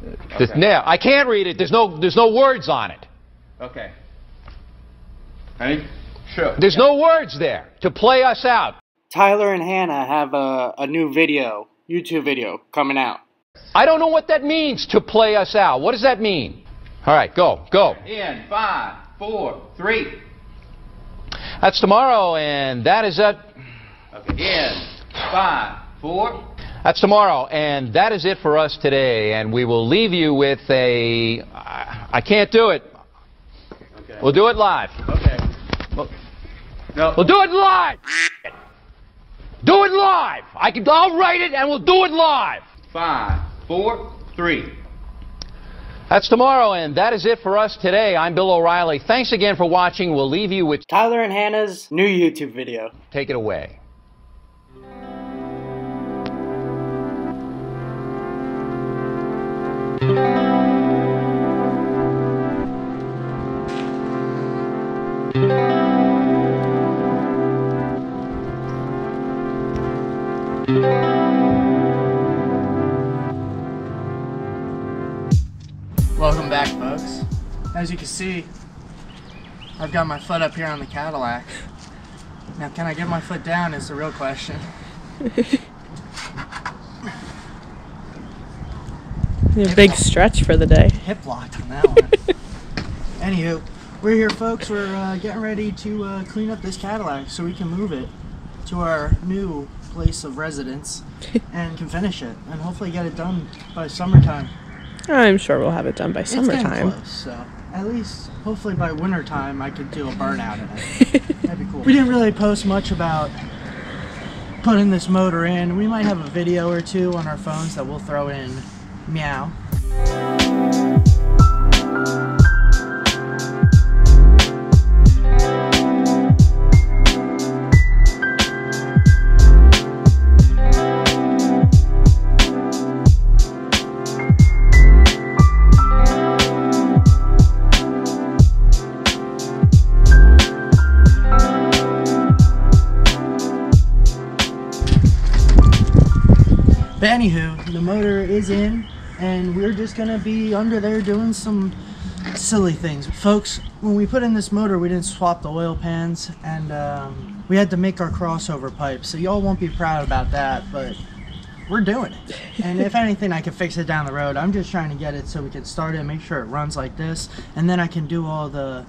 Okay. Now, I can't read it. There's no words on it. Okay. Ready? Sure. There's no words there to play us out. Tyler and Hannah have a new video, YouTube video, coming out. I don't know what that means, to play us out. What does that mean? All right, go. In 5, 4, 3. That's tomorrow, and that is it. Okay. In 5, 4. That's tomorrow, and that is it for us today. And we will leave you with a... I can't do it. Okay. We'll do it live. Okay. No. We'll do it live. Do it live. I'll write it, and we'll do it live. 5, 4, 3. That's tomorrow, and that is it for us today. I'm Bill O'Reilly. Thanks again for watching. We'll leave you with Tyler and Hannah's new YouTube video. Take it away. Welcome back, folks. As you can see, I've got my foot up here on the Cadillac. Now, can I get my foot down is the real question. A big stretch for the day. Hip locked on that one. Anywho, we're here, folks. We're getting ready to clean up this Cadillac so we can move it to our new place of residence and can finish it and hopefully get it done by summertime. I'm sure we'll have it done by It's summertime. getting close, so at least hopefully by wintertime I could do a burnout in it. That'd be cool. We didn't really post much about putting this motor in. We might have a video or two on our phones that we'll throw in. Meow. But anywho, the motor is in, and we're just gonna be under there doing some silly things. Folks, when we put in this motor, we didn't swap the oil pans, and we had to make our crossover pipe. So y'all won't be proud about that, but we're doing it. And if anything, I can fix it down the road. I'm just trying to get it so we can start it, make sure it runs like this, and then I can do all the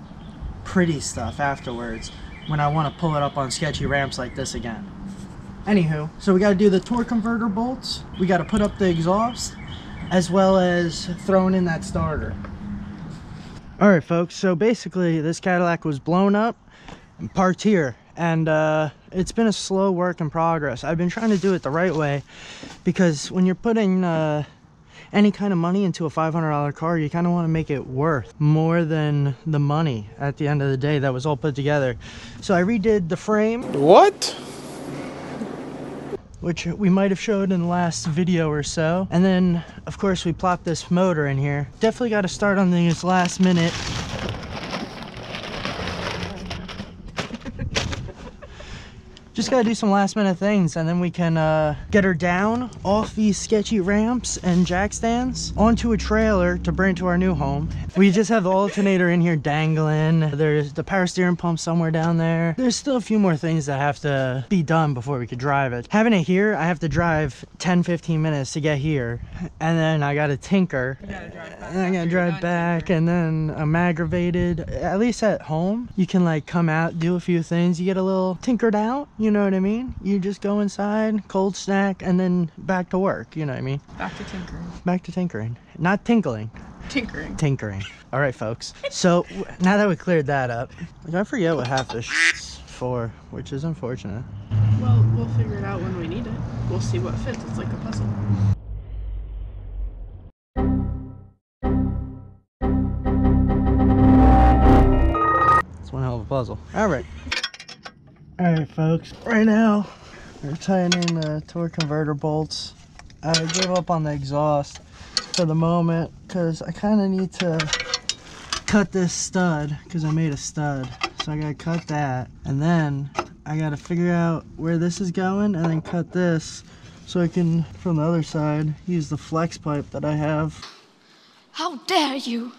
pretty stuff afterwards when I want to pull it up on sketchy ramps like this again. Anywho, so we got to do the torque converter bolts, we got to put up the exhaust, as well as throwing in that starter. Alright folks, so basically this Cadillac was blown up and parked here, and it's been a slow work in progress. I've been trying to do it the right way, because when you're putting any kind of money into a $500 car, you kind of want to make it worth more than the money at the end of the day that was all put together. So I redid the frame. What? Which we might have showed in the last video or so. And then, of course, we plopped this motor in here. Definitely got to start on these last minute. Just got to do some last minute things, and then we can get her down off these sketchy ramps and jack stands onto a trailer to bring to our new home. We just have the alternator in here dangling. There's the power steering pump somewhere down there. There's still a few more things that have to be done before we could drive it. Having it here, I have to drive 10-15 minutes to get here, and then I got to tinker. And I got to drive back, and then I'm aggravated. At least at home, you can like come out, do a few things. You get a little tinkered out. You know what I mean? You just go inside, cold snack, and then back to work. You know what I mean? Back to tinkering. Back to tinkering. Not tinkling. Tinkering. Tinkering. All right, folks. So now that we cleared that up, I forget what half this shit's for, which is unfortunate. Well, we'll figure it out when we need it. We'll see what fits. It's like a puzzle. It's one hell of a puzzle. All right. Alright folks, right now we're tying in the torque converter bolts. I gave up on the exhaust for the moment because I kind of need to cut this stud because I made a stud. So I gotta cut that, and then I gotta figure out where this is going and then cut this so I can, from the other side, use the flex pipe that I have. How dare you?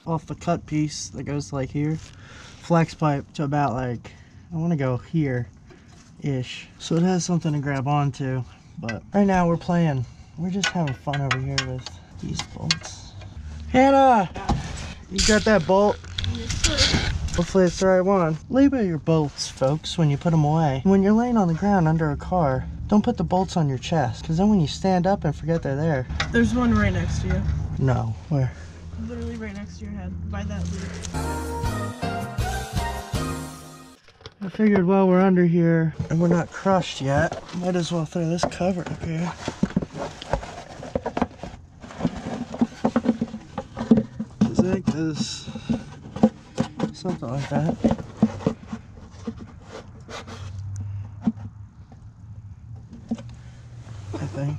Off the cut piece that goes to like here, flex pipe to about like, I want to go here-ish. So it has something to grab onto. But right now we're playing. We're just having fun over here with these bolts. Hannah! You got that bolt? Yes, sir. Hopefully it's the right one. Label your bolts, folks, when you put them away. When you're laying on the ground under a car, don't put the bolts on your chest, because then when you stand up and forget they're there. There's one right next to you. No, where? Literally right next to your head, by that loop. I figured while we're under here and we're not crushed yet, might as well throw this cover up here. Because something like that. I think.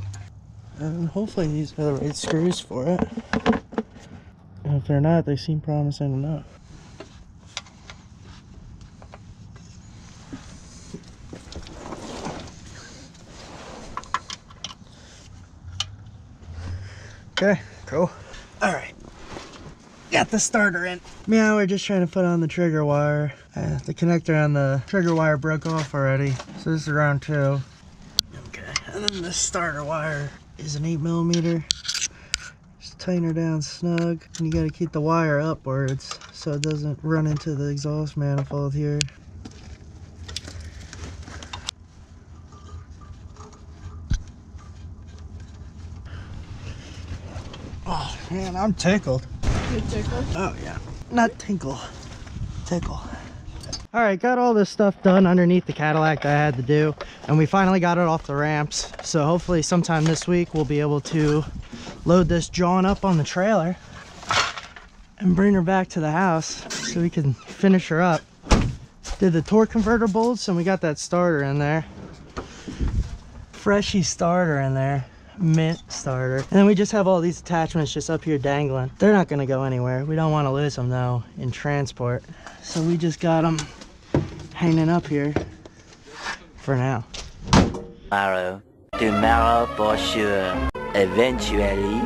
And hopefully these are the right screws for it. And if they're not, they seem promising enough. Okay, cool. All right. Got the starter in. Now we're just trying to put on the trigger wire. The connector on the trigger wire broke off already. So this is round 2. Okay, and then the starter wire is an 8mm. Just tighten her down snug. And you gotta keep the wire upwards so it doesn't run into the exhaust manifold here. Oh man, I'm tickled. You tickled? Oh yeah, not tinkle, tickle. All right, got all this stuff done underneath the Cadillac that I had to do, and we finally got it off the ramps. So hopefully sometime this week we'll be able to load this John up on the trailer and bring her back to the house so we can finish her up. Did the torque converter bolts, and we got that starter in there. Freshy starter in there. Mint starter. And then we just have all these attachments just up here dangling. They're not gonna go anywhere. We don't want to lose them though in transport. So we just got them hanging up here for now. Tomorrow for sure. Eventually,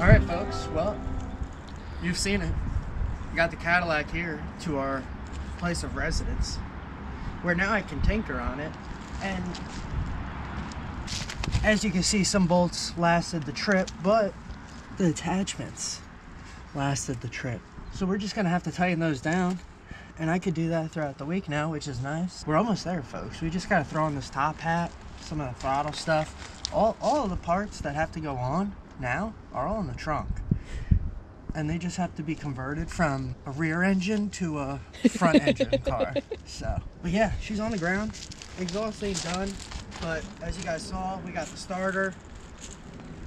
Alright folks, well, you've seen it. We got the Cadillac here to our place of residence, where now I can tinker on it, and as you can see, some bolts lasted the trip, but the attachments lasted the trip. So we're just gonna have to tighten those down, and I could do that throughout the week now, which is nice. We're almost there, folks. We just gotta throw on this top hat, some of the throttle stuff. All of the parts that have to go on now are all in the trunk, and they just have to be converted from a rear engine to a front engine car. So, but yeah, she's on the ground. Exhaust ain't done, but as you guys saw, we got the starter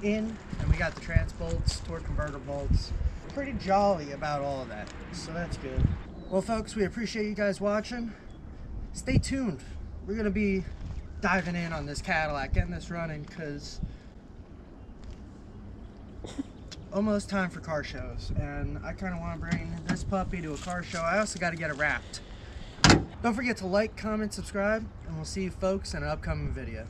in, and we got the trans bolts, torque converter bolts. Pretty jolly about all of that, so that's good. Well folks, we appreciate you guys watching. Stay tuned. We're gonna be diving in on this Cadillac, getting this running, because almost time for car shows, and I kind of want to bring this puppy to a car show. I also got to get it wrapped. Don't forget to like, comment, subscribe, and we'll see you folks in an upcoming video.